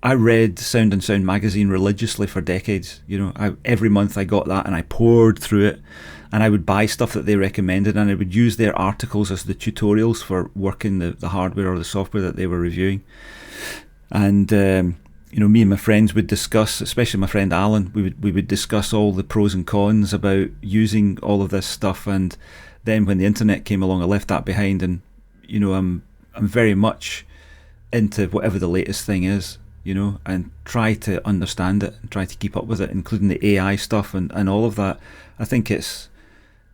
I read Sound and Sound magazine religiously for decades. Every month I got that and I poured through it, and I would buy stuff that they recommended, and I would use their articles as the tutorials for working the hardware or the software that they were reviewing. And me and my friends would discuss, especially my friend Alan, we would discuss all the pros and cons about using all of this stuff. And then when the internet came along, I left that behind, and I'm very much into whatever the latest thing is, and try to understand it and try to keep up with it, including the AI stuff and all of that. I think it's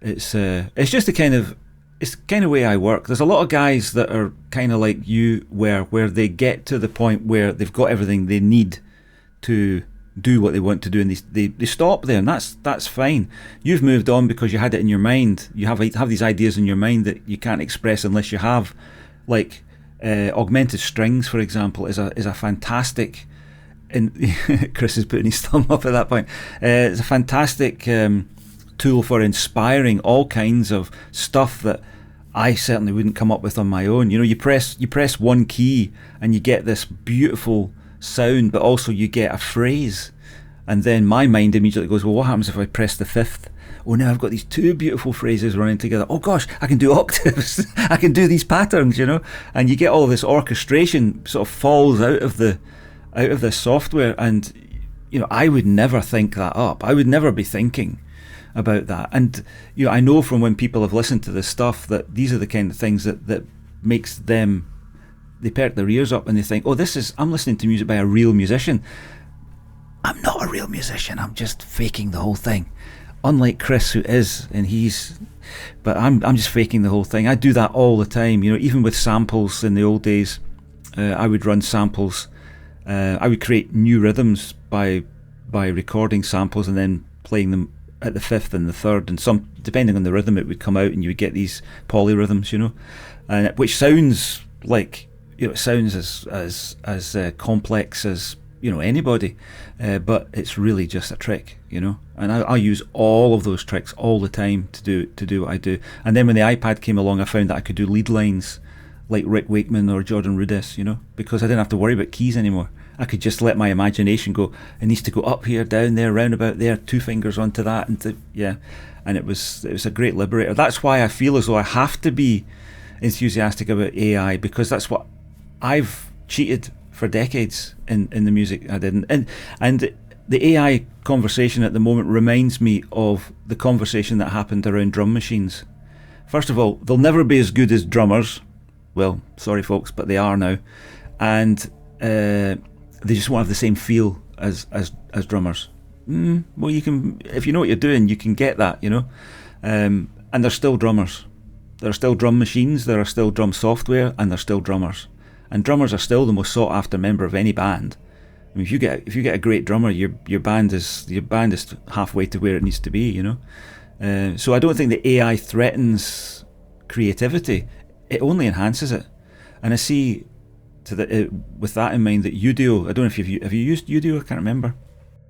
just the kind of way I work. There's a lot of guys that are kind of like you, where they get to the point where they've got everything they need to do what they want to do, and they stop there, and that's fine. You've moved on because you had it in your mind. You have these ideas in your mind that you can't express unless you have, like, augmented strings, for example, is a fantastic. And Chris is putting his thumb up at that point. It's a fantastic tool for inspiring all kinds of stuff that I certainly wouldn't come up with on my own. You press one key and you get this beautiful sound, but also you get a phrase, and then my mind immediately goes, well, what happens if I press the fifth? Oh, now I've got these two beautiful phrases running together. Oh gosh, I can do octaves. I can do these patterns, and you get all of this orchestration sort of falls out of the software. And I would never think that up. I would never be thinking about that. And I know from when people have listened to this stuff that these are the kind of things that makes them, they perk their ears up and they think, oh, I'm listening to music by a real musician. I'm not a real musician, I'm just faking the whole thing. Unlike Chris, who is, but I'm just faking the whole thing. I do that all the time, even with samples in the old days. I would run samples. I would create new rhythms by recording samples and then playing them at the fifth and the third, and some, depending on the rhythm, it would come out and you would get these polyrhythms, and which sounds like, it sounds as complex as anybody, but it's really just a trick, and I use all of those tricks all the time to do what I do. And then when the iPad came along, I found that I could do lead lines like Rick Wakeman or Jordan Rudess, because I didn't have to worry about keys anymore. I could just let my imagination go. It needs to go up here, down there, round about there, 2 fingers onto that, and it was a great liberator. That's why I feel as though I have to be enthusiastic about AI, because that's what I've cheated for decades in the music I did. And the AI conversation at the moment reminds me of the conversation that happened around drum machines. First of all, they'll never be as good as drummers. Well, sorry folks, but they are now. And they just won't have the same feel as drummers. Well, you can, if you know what you're doing, you can get that, and they're still drummers. There are still drum machines, there are still drum software, and they're still drummers. And drummers are still the most sought after member of any band. I mean, if you get a great drummer, your band is halfway to where it needs to be, So I don't think the AI threatens creativity; it only enhances it. And I see, with that in mind, that Udio, I don't know if have you used Udio? I can't remember.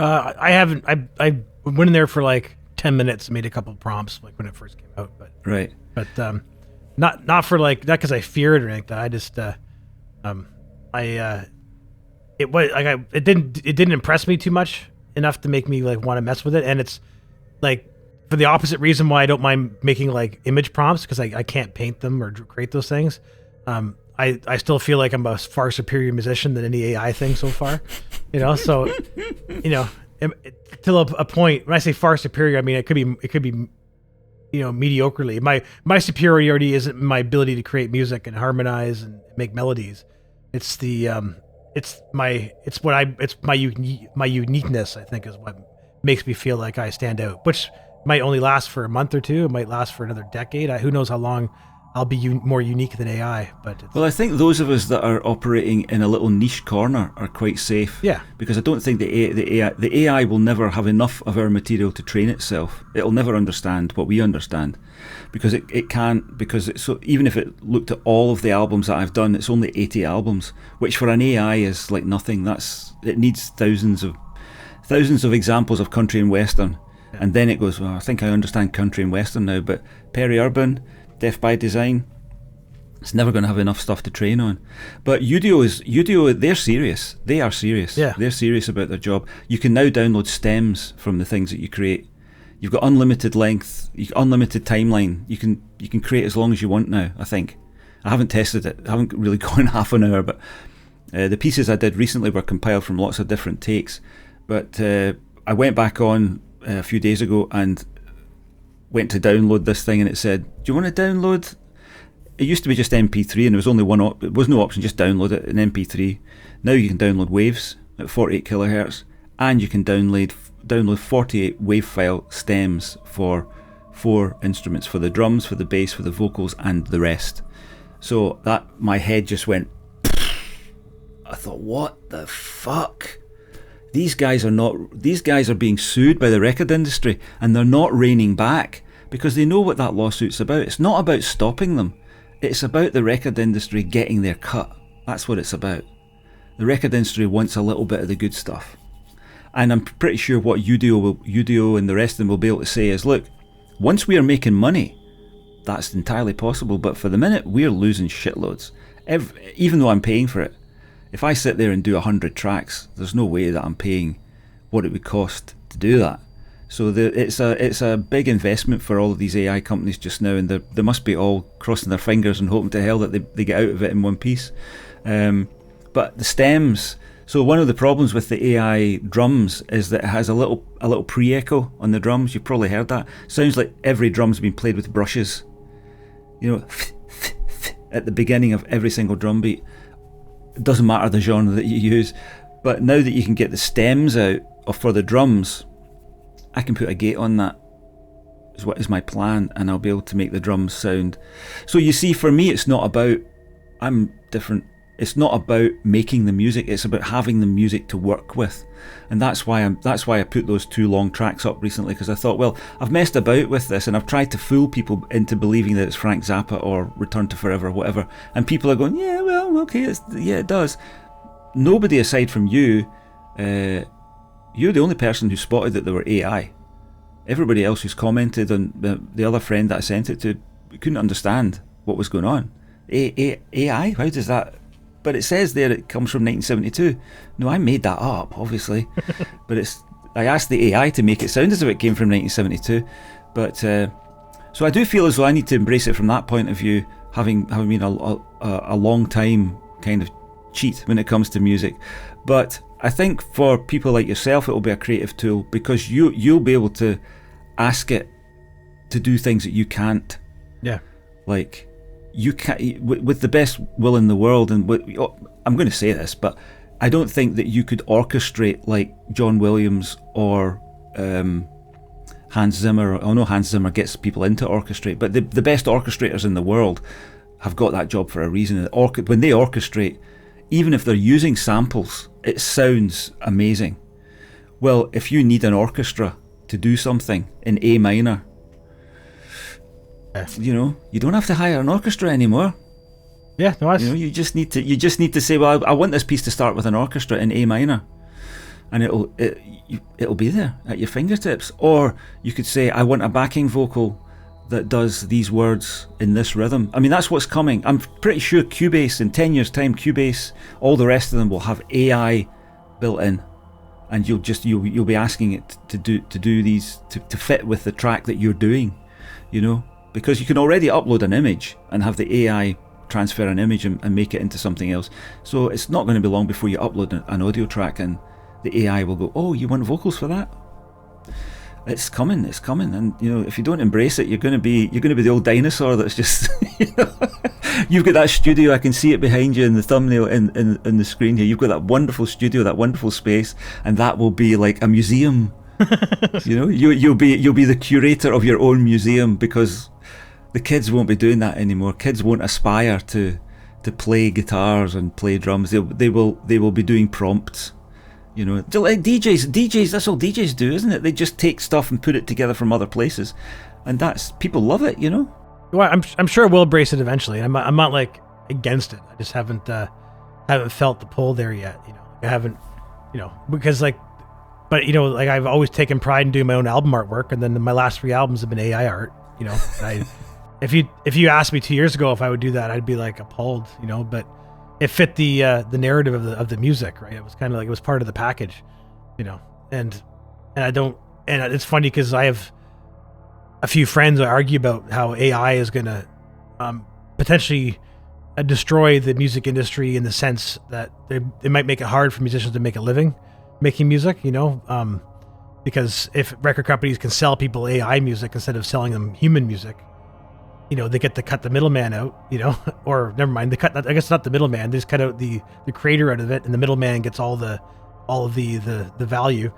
I haven't. I went in there for like 10 minutes and made a couple of prompts like when it first came out, but right. But not for like, not because I fear it or anything like that. I just it didn't impress me too much enough to make me like want to mess with it. And it's like for the opposite reason why I don't mind making like image prompts, because I can't paint them or create those things. I still feel like I'm a far superior musician than any AI thing so far, so, till a point, when I say far superior, I mean, it could be, mediocrely. My superiority isn't my ability to create music and harmonize and make melodies. It's my uniqueness, I think, is what makes me feel like I stand out, which might only last for a month or two. It might last for another decade. Who knows how long I'll be more unique than AI. Well, I think those of us that are operating in a little niche corner are quite safe. Yeah. Because I don't think the AI will never have enough of our material to train itself. It'll never understand what we understand, because it can't. Because so even if it looked at all of the albums that I've done, it's only 80 albums, which for an AI is like nothing. It needs thousands of examples of country and western, and then it goes, well, I think I understand country and western now. But Periurban, Deafbydesign, It's never going to have enough stuff to train on. But Udio, they're serious. They are serious. Yeah. They're serious about their job. You can now download stems from the things that you create. You've got unlimited length, unlimited timeline. You can create as long as you want now, I think. I haven't tested it. I haven't really gone half an hour, but the pieces I did recently were compiled from lots of different takes. But I went back on a few days ago and went to download this thing, and it said, do you want to download? It used to be just MP3, and there was only it was no option, just download it in MP3. Now you can download waves at 48 kilohertz, and you can download 48 wave file stems for 4 instruments, for the drums, for the bass, for the vocals, and the rest. So that, my head just went, I thought, what the fuck? These guys are being sued by the record industry, and they're not reining back because they know what that lawsuit's about. It's not about stopping them. It's about the record industry getting their cut. That's what it's about. The record industry wants a little bit of the good stuff. And I'm pretty sure what Udio and the rest of them will be able to say is, look, once we are making money, that's entirely possible, but for the minute, we're losing shitloads. Even though I'm paying for it. If I sit there and do 100 tracks, there's no way that I'm paying what it would cost to do that. So it's a big investment for all of these AI companies just now, and they must be all crossing their fingers and hoping to hell that they get out of it in one piece. But the stems. So one of the problems with the AI drums is that it has a little pre-echo on the drums. You've probably heard that. Sounds like every drum's been played with brushes. You know, at the beginning of every single drum beat. It doesn't matter the genre that you use. But now that you can get the stems out for the drums, I can put a gate on that, is what is my plan, and I'll be able to make the drums sound. So you see, for me, it's not about, I'm different. It's not about making the music, it's about having the music to work with. And that's why I put those 2 long tracks up recently, because I thought, well, I've messed about with this and I've tried to fool people into believing that it's Frankzappa or Return to Forever or whatever. And people are going, yeah, well, okay, it does. Nobody aside from you, you're the only person who spotted that they were AI. Everybody else who's commented on the other friend that I sent it to couldn't understand what was going on. AI? How does that... But it says there it comes from 1972. No, I made that up, obviously. But I asked the AI to make it sound as if it came from 1972. But so I do feel as though I need to embrace it from that point of view, having been a long time kind of cheat when it comes to music. But I think for people like yourself, it will be a creative tool, because you'll be able to ask it to do things that you can't. Yeah. Like, you can't, with the best will in the world, and I'm going to say this, but I don't think that you could orchestrate like John Williams or Hans Zimmer. I know Hans Zimmer gets people into orchestrate, but the best orchestrators in the world have got that job for a reason. When they orchestrate, even if they're using samples, it sounds amazing. Well, if you need an orchestra to do something in A minor, you know, you don't have to hire an orchestra anymore. Yeah, no, you know, you just need to say, well, I want this piece to start with an orchestra in A minor, and it'll be there at your fingertips. Or you could say, I want a backing vocal that does these words in this rhythm. I mean, that's what's coming. I'm pretty sure Cubase, in 10 years' time, Cubase, all the rest of them will have AI built in, and you'll be asking it to do these to fit with the track that you're doing, you know, because you can already upload an image and have the AI transfer an image and make it into something else. So it's not going to be long before you upload an audio track and the AI will go, oh, you want vocals for that? It's coming, and you know, if you don't embrace it, you're going to be the old dinosaur that's just, you know, you've got that studio. I can see it behind you in the thumbnail in the screen here. You've got that wonderful studio, that wonderful space, and that will be like a museum. You know, you'll be the curator of your own museum, because the kids won't be doing that anymore. Kids won't aspire to play guitars and play drums. They will be doing prompts. You know, like DJs, that's all DJs do, isn't it? They just take stuff and put it together from other places, and that's, people love it, you know. Well, I'm sure we'll embrace it eventually. I'm not like against it. I just haven't felt the pull there yet. You know, I haven't, you know, because like, but you know, like I've always taken pride in doing my own album artwork, and then my last 3 albums have been AI art. You know, if you asked me 2 years ago if I would do that, I'd be like appalled, but it fit the narrative of the music, right? It was kind of like it was part of the package, and I don't, and it's funny because I have a few friends that argue about how AI is going to potentially destroy the music industry in the sense that they might make it hard for musicians to make a living making music, because if record companies can sell people AI music instead of selling them human music, they get to cut the middleman out, or never mind, I guess not the middleman, they just cut out the creator out of it, and the middleman gets all of the value.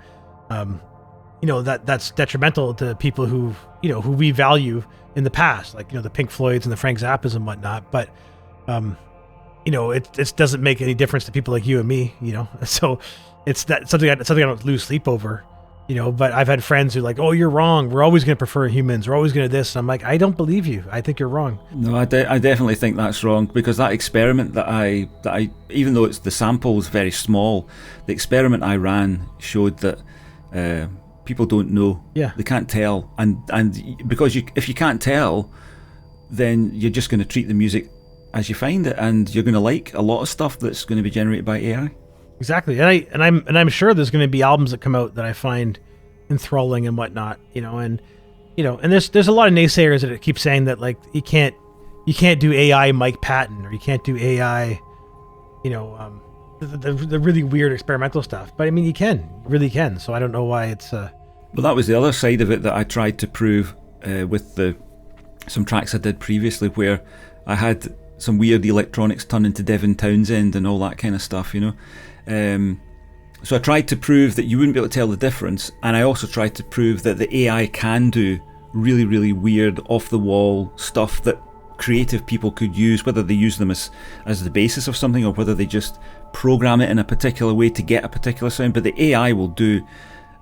That's detrimental to people who we value in the past, like, the Pink Floyds and the Frank Zappas and whatnot. But, it doesn't make any difference to people like you and me, so it's something I don't lose sleep over, but I've had friends who are like, oh, you're wrong. We're always going to prefer humans. We're always going to this. And I'm like, I don't believe you. I think you're wrong. No, I definitely think that's wrong, because that experiment that I, even though the sample is very small, the experiment I ran showed that, people don't know. Yeah. They can't tell. And because if you can't tell, then you're just going to treat the music as you find it, and you're going to like a lot of stuff that's going to be generated by AI. Exactly. And I'm sure there's going to be albums that come out that I find enthralling and whatnot, and there's a lot of naysayers that keep saying that, like, you can't do AI Mike Patton, or you can't do AI, the really weird experimental stuff. But I mean, you really can. So I don't know why it's Well, that was the other side of it that I tried to prove with some tracks I did previously, where I had some weird electronics turn into Devin Townsend and all that kind of stuff, So I tried to prove that you wouldn't be able to tell the difference, and I also tried to prove that the AI can do really, really weird, off-the-wall stuff that creative people could use, whether they use them as the basis of something, or whether they just program it in a particular way to get a particular sound. But the AI will do...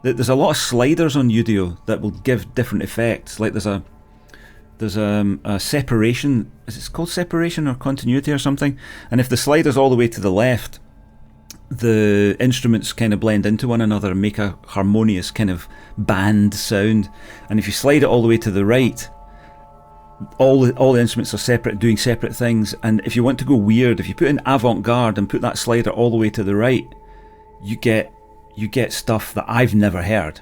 There's a lot of sliders on Udio that will give different effects. Like there's a separation, is it called separation or continuity or something? And if the slider's all the way to the left, the instruments kind of blend into one another and make a harmonious kind of band sound. And if you slide it all the way to the right, all the instruments are separate, doing separate things. And if you want to go weird, if you put in avant-garde and put that slider all the way to the right, you get stuff that I've never heard.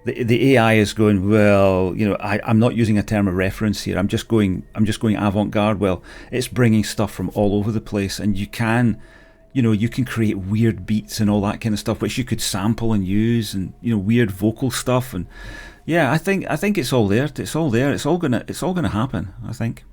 The AI is going, well, I'm not using a term of reference here. I'm just going avant-garde. Well, it's bringing stuff from all over the place, and you can create weird beats and all that kind of stuff, which you could sample and use, and weird vocal stuff. And yeah, I think it's all there. It's all there. It's all gonna happen, I think.